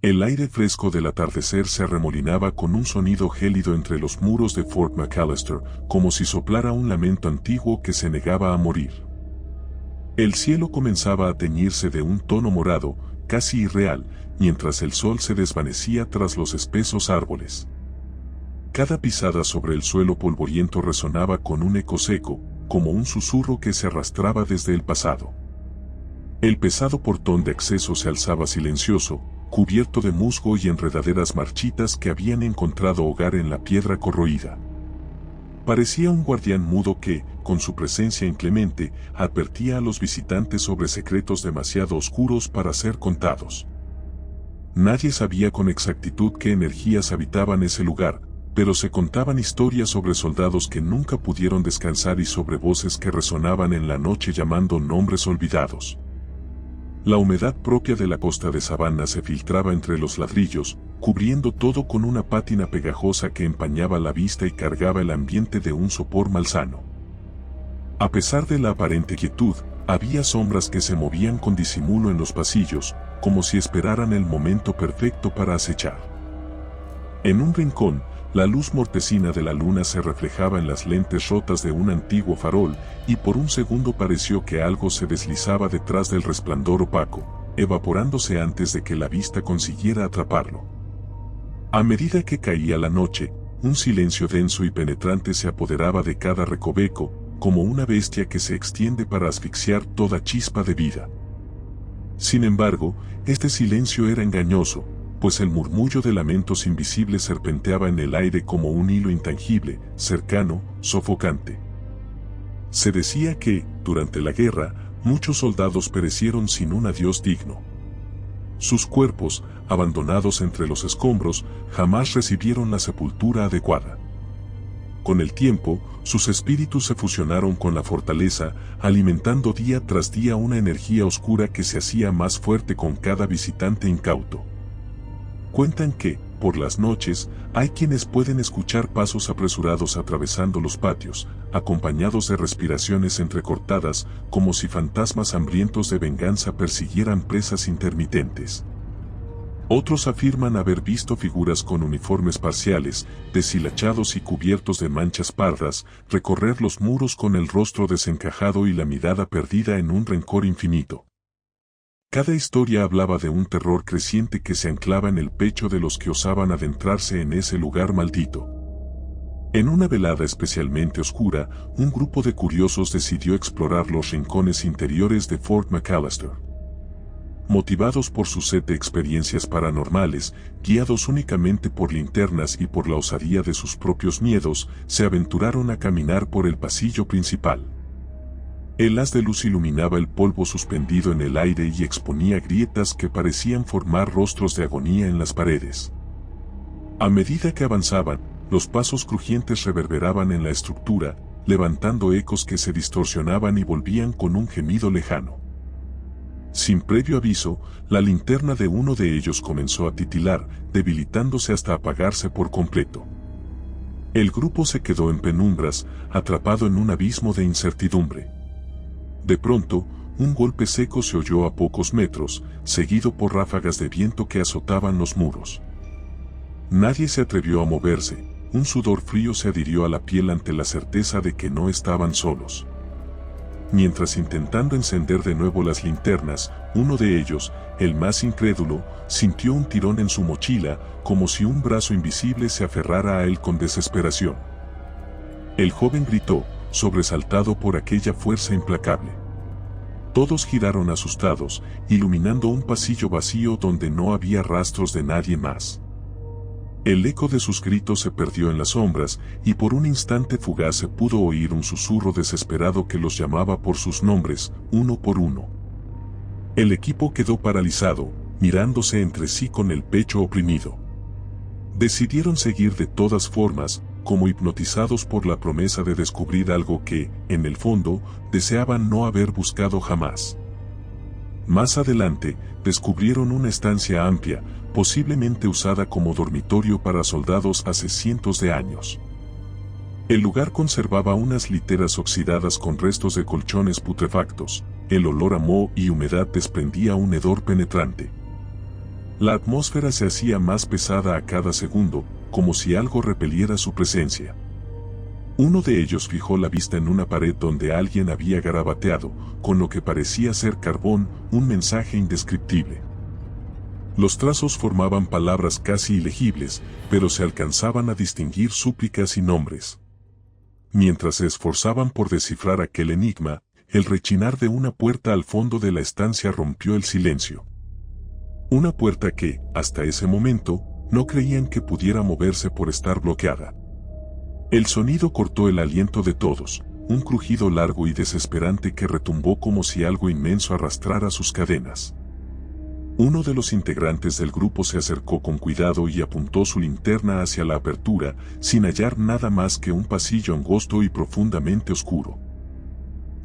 El aire fresco del atardecer se arremolinaba con un sonido gélido entre los muros de Fort McAllister, como si soplara un lamento antiguo que se negaba a morir. El cielo comenzaba a teñirse de un tono morado, casi irreal, mientras el sol se desvanecía tras los espesos árboles. Cada pisada sobre el suelo polvoriento resonaba con un eco seco, como un susurro que se arrastraba desde el pasado. El pesado portón de acceso se alzaba silencioso, cubierto de musgo y enredaderas marchitas que habían encontrado hogar en la piedra corroída. Parecía un guardián mudo que, con su presencia inclemente, advertía a los visitantes sobre secretos demasiado oscuros para ser contados. Nadie sabía con exactitud qué energías habitaban ese lugar, pero se contaban historias sobre soldados que nunca pudieron descansar y sobre voces que resonaban en la noche llamando nombres olvidados. La humedad propia de la costa de sabana se filtraba entre los ladrillos, cubriendo todo con una pátina pegajosa que empañaba la vista y cargaba el ambiente de un sopor malsano. A pesar de la aparente quietud, había sombras que se movían con disimulo en los pasillos, como si esperaran el momento perfecto para acechar. En un rincón, la luz mortecina de la luna se reflejaba en las lentes rotas de un antiguo farol, y por un segundo pareció que algo se deslizaba detrás del resplandor opaco, evaporándose antes de que la vista consiguiera atraparlo. A medida que caía la noche, un silencio denso y penetrante se apoderaba de cada recoveco, como una bestia que se extiende para asfixiar toda chispa de vida. Sin embargo, este silencio era engañoso, pues el murmullo de lamentos invisibles serpenteaba en el aire como un hilo intangible, cercano, sofocante. Se decía que, durante la guerra, muchos soldados perecieron sin un adiós digno. Sus cuerpos, abandonados entre los escombros, jamás recibieron la sepultura adecuada. Con el tiempo, sus espíritus se fusionaron con la fortaleza, alimentando día tras día una energía oscura que se hacía más fuerte con cada visitante incauto. Cuentan que, por las noches, hay quienes pueden escuchar pasos apresurados atravesando los patios, acompañados de respiraciones entrecortadas, como si fantasmas hambrientos de venganza persiguieran presas intermitentes. Otros afirman haber visto figuras con uniformes parciales, deshilachados y cubiertos de manchas pardas, recorrer los muros con el rostro desencajado y la mirada perdida en un rencor infinito. Cada historia hablaba de un terror creciente que se anclaba en el pecho de los que osaban adentrarse en ese lugar maldito. En una velada especialmente oscura, un grupo de curiosos decidió explorar los rincones interiores de Fort McAllister. Motivados por su sed de experiencias paranormales, guiados únicamente por linternas y por la osadía de sus propios miedos, se aventuraron a caminar por el pasillo principal. El haz de luz iluminaba el polvo suspendido en el aire y exponía grietas que parecían formar rostros de agonía en las paredes. A medida que avanzaban, los pasos crujientes reverberaban en la estructura, levantando ecos que se distorsionaban y volvían con un gemido lejano. Sin previo aviso, la linterna de uno de ellos comenzó a titilar, debilitándose hasta apagarse por completo. El grupo se quedó en penumbras, atrapado en un abismo de incertidumbre. De pronto, un golpe seco se oyó a pocos metros, seguido por ráfagas de viento que azotaban los muros. Nadie se atrevió a moverse, un sudor frío se adhirió a la piel ante la certeza de que no estaban solos. Mientras intentando encender de nuevo las linternas, uno de ellos, el más incrédulo, sintió un tirón en su mochila, como si un brazo invisible se aferrara a él con desesperación. El joven gritó, sobresaltado por aquella fuerza implacable. Todos giraron asustados, iluminando un pasillo vacío donde no había rastros de nadie más. El eco de sus gritos se perdió en las sombras, y por un instante fugaz se pudo oír un susurro desesperado que los llamaba por sus nombres, uno por uno. El equipo quedó paralizado, mirándose entre sí con el pecho oprimido. Decidieron seguir de todas formas, como hipnotizados por la promesa de descubrir algo que, en el fondo, deseaban no haber buscado jamás. Más adelante, descubrieron una estancia amplia, posiblemente usada como dormitorio para soldados hace cientos de años. El lugar conservaba unas literas oxidadas con restos de colchones putrefactos, el olor a moho y humedad desprendía un hedor penetrante. La atmósfera se hacía más pesada a cada segundo, como si algo repeliera su presencia. Uno de ellos fijó la vista en una pared donde alguien había garabateado, con lo que parecía ser carbón, un mensaje indescriptible. Los trazos formaban palabras casi ilegibles, pero se alcanzaban a distinguir súplicas y nombres. Mientras se esforzaban por descifrar aquel enigma, el rechinar de una puerta al fondo de la estancia rompió el silencio. Una puerta que, hasta ese momento, no creían que pudiera moverse por estar bloqueada. El sonido cortó el aliento de todos, un crujido largo y desesperante que retumbó como si algo inmenso arrastrara sus cadenas. Uno de los integrantes del grupo se acercó con cuidado y apuntó su linterna hacia la apertura, sin hallar nada más que un pasillo angosto y profundamente oscuro.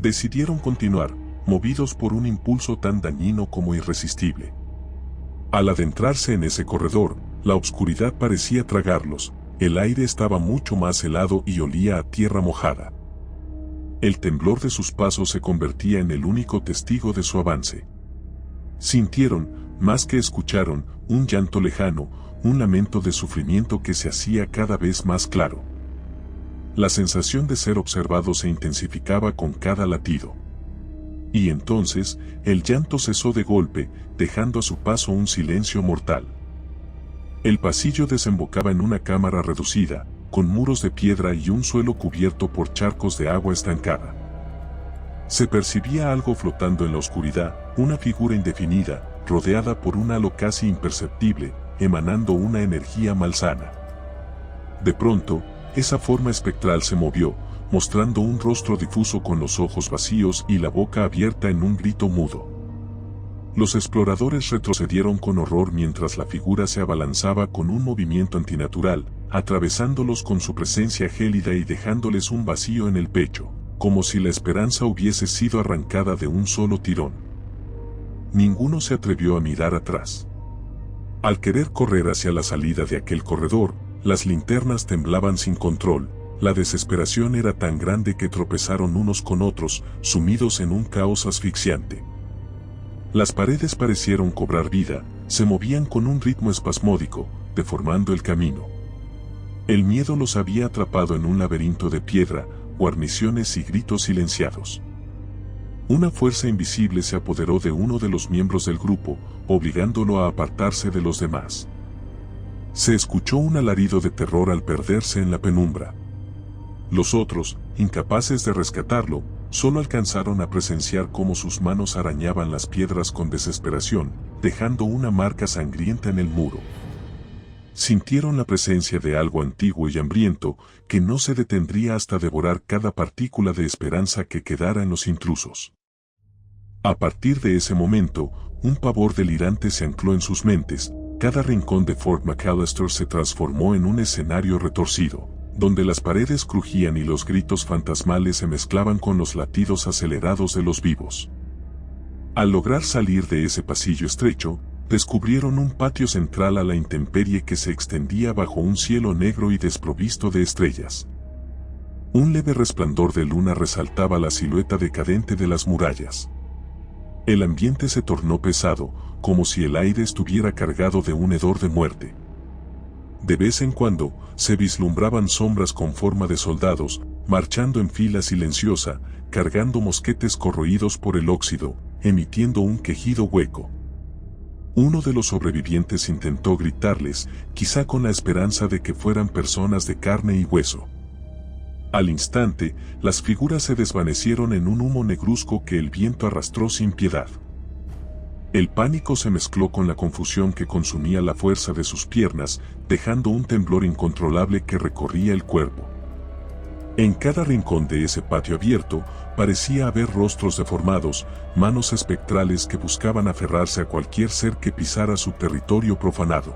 Decidieron continuar, movidos por un impulso tan dañino como irresistible. Al adentrarse en ese corredor, la oscuridad parecía tragarlos, el aire estaba mucho más helado y olía a tierra mojada. El temblor de sus pasos se convertía en el único testigo de su avance. Sintieron, más que escucharon, un llanto lejano, un lamento de sufrimiento que se hacía cada vez más claro. La sensación de ser observado se intensificaba con cada latido. Y entonces, el llanto cesó de golpe, dejando a su paso un silencio mortal. El pasillo desembocaba en una cámara reducida, con muros de piedra y un suelo cubierto por charcos de agua estancada. Se percibía algo flotando en la oscuridad, una figura indefinida, rodeada por un halo casi imperceptible, emanando una energía malsana. De pronto, esa forma espectral se movió, mostrando un rostro difuso con los ojos vacíos y la boca abierta en un grito mudo. Los exploradores retrocedieron con horror mientras la figura se abalanzaba con un movimiento antinatural, atravesándolos con su presencia gélida y dejándoles un vacío en el pecho, como si la esperanza hubiese sido arrancada de un solo tirón. Ninguno se atrevió a mirar atrás. Al querer correr hacia la salida de aquel corredor, las linternas temblaban sin control. La desesperación era tan grande que tropezaron unos con otros, sumidos en un caos asfixiante. Las paredes parecieron cobrar vida, se movían con un ritmo espasmódico, deformando el camino. El miedo los había atrapado en un laberinto de piedra, guarniciones y gritos silenciados. Una fuerza invisible se apoderó de uno de los miembros del grupo, obligándolo a apartarse de los demás. Se escuchó un alarido de terror al perderse en la penumbra. Los otros, incapaces de rescatarlo, solo alcanzaron a presenciar cómo sus manos arañaban las piedras con desesperación, dejando una marca sangrienta en el muro. Sintieron la presencia de algo antiguo y hambriento, que no se detendría hasta devorar cada partícula de esperanza que quedara en los intrusos. A partir de ese momento, un pavor delirante se ancló en sus mentes. Cada rincón de Fort McAllister se transformó en un escenario retorcido, donde las paredes crujían y los gritos fantasmales se mezclaban con los latidos acelerados de los vivos. Al lograr salir de ese pasillo estrecho, descubrieron un patio central a la intemperie que se extendía bajo un cielo negro y desprovisto de estrellas. Un leve resplandor de luna resaltaba la silueta decadente de las murallas. El ambiente se tornó pesado, como si el aire estuviera cargado de un hedor de muerte. De vez en cuando, se vislumbraban sombras con forma de soldados, marchando en fila silenciosa, cargando mosquetes corroídos por el óxido, emitiendo un quejido hueco. Uno de los sobrevivientes intentó gritarles, quizá con la esperanza de que fueran personas de carne y hueso. Al instante, las figuras se desvanecieron en un humo negruzco que el viento arrastró sin piedad. El pánico se mezcló con la confusión que consumía la fuerza de sus piernas, dejando un temblor incontrolable que recorría el cuerpo. En cada rincón de ese patio abierto, parecía haber rostros deformados, manos espectrales que buscaban aferrarse a cualquier ser que pisara su territorio profanado.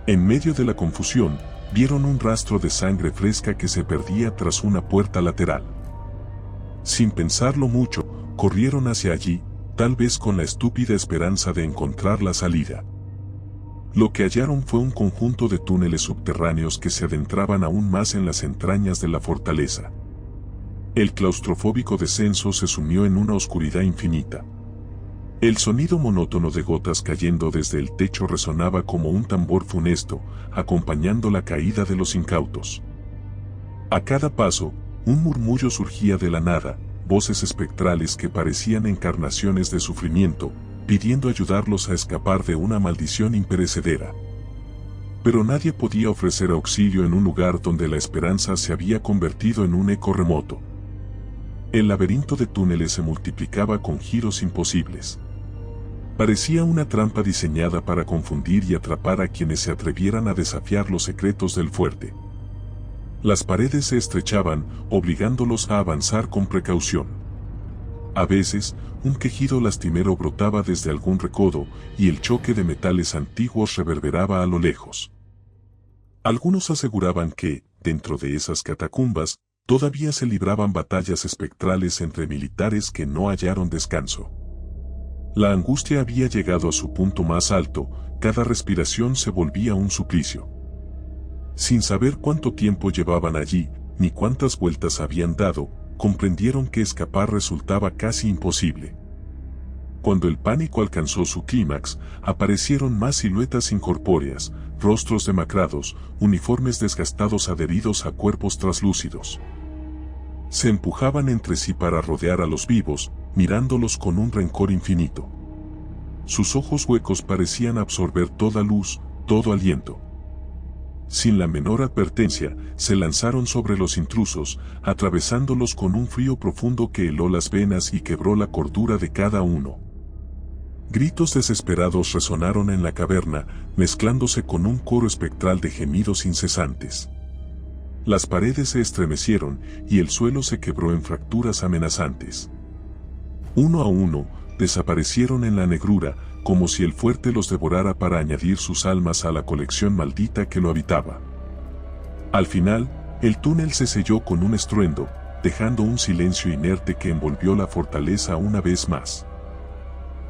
En medio de la confusión, vieron un rastro de sangre fresca que se perdía tras una puerta lateral. Sin pensarlo mucho, corrieron hacia allí, tal vez con la estúpida esperanza de encontrar la salida. Lo que hallaron fue un conjunto de túneles subterráneos que se adentraban aún más en las entrañas de la fortaleza. El claustrofóbico descenso se sumió en una oscuridad infinita. El sonido monótono de gotas cayendo desde el techo resonaba como un tambor funesto, acompañando la caída de los incautos. A cada paso, un murmullo surgía de la nada, voces espectrales que parecían encarnaciones de sufrimiento, pidiendo ayudarlos a escapar de una maldición imperecedera. Pero nadie podía ofrecer auxilio en un lugar donde la esperanza se había convertido en un eco remoto. El laberinto de túneles se multiplicaba con giros imposibles. Parecía una trampa diseñada para confundir y atrapar a quienes se atrevieran a desafiar los secretos del fuerte. Las paredes se estrechaban, obligándolos a avanzar con precaución. A veces, un quejido lastimero brotaba desde algún recodo, y el choque de metales antiguos reverberaba a lo lejos. Algunos aseguraban que, dentro de esas catacumbas, todavía se libraban batallas espectrales entre militares que no hallaron descanso. La angustia había llegado a su punto más alto, cada respiración se volvía un suplicio. Sin saber cuánto tiempo llevaban allí, ni cuántas vueltas habían dado, comprendieron que escapar resultaba casi imposible. Cuando el pánico alcanzó su clímax, aparecieron más siluetas incorpóreas, rostros demacrados, uniformes desgastados adheridos a cuerpos traslúcidos. Se empujaban entre sí para rodear a los vivos, mirándolos con un rencor infinito. Sus ojos huecos parecían absorber toda luz, todo aliento. Sin la menor advertencia, se lanzaron sobre los intrusos, atravesándolos con un frío profundo que heló las venas y quebró la cordura de cada uno. Gritos desesperados resonaron en la caverna, mezclándose con un coro espectral de gemidos incesantes. Las paredes se estremecieron y el suelo se quebró en fracturas amenazantes. Uno a uno, desaparecieron en la negrura, como si el fuerte los devorara para añadir sus almas a la colección maldita que lo habitaba. Al final, el túnel se selló con un estruendo, dejando un silencio inerte que envolvió la fortaleza una vez más.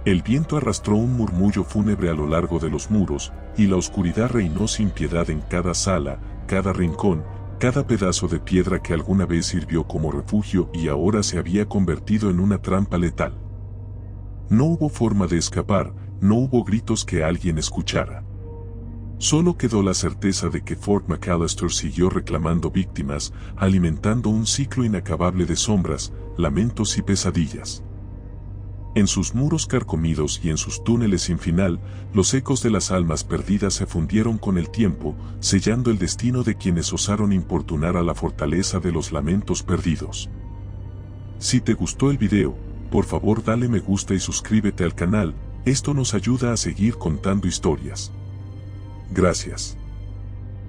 El viento arrastró un murmullo fúnebre a lo largo de los muros, y la oscuridad reinó sin piedad en cada sala, cada rincón, cada pedazo de piedra que alguna vez sirvió como refugio y ahora se había convertido en una trampa letal. No hubo forma de escapar, no hubo gritos que alguien escuchara. Solo quedó la certeza de que Fort McAllister siguió reclamando víctimas, alimentando un ciclo inacabable de sombras, lamentos y pesadillas. En sus muros carcomidos y en sus túneles sin final, los ecos de las almas perdidas se fundieron con el tiempo, sellando el destino de quienes osaron importunar a la fortaleza de los lamentos perdidos. Si te gustó el video, por favor dale me gusta y suscríbete al canal, esto nos ayuda a seguir contando historias. Gracias.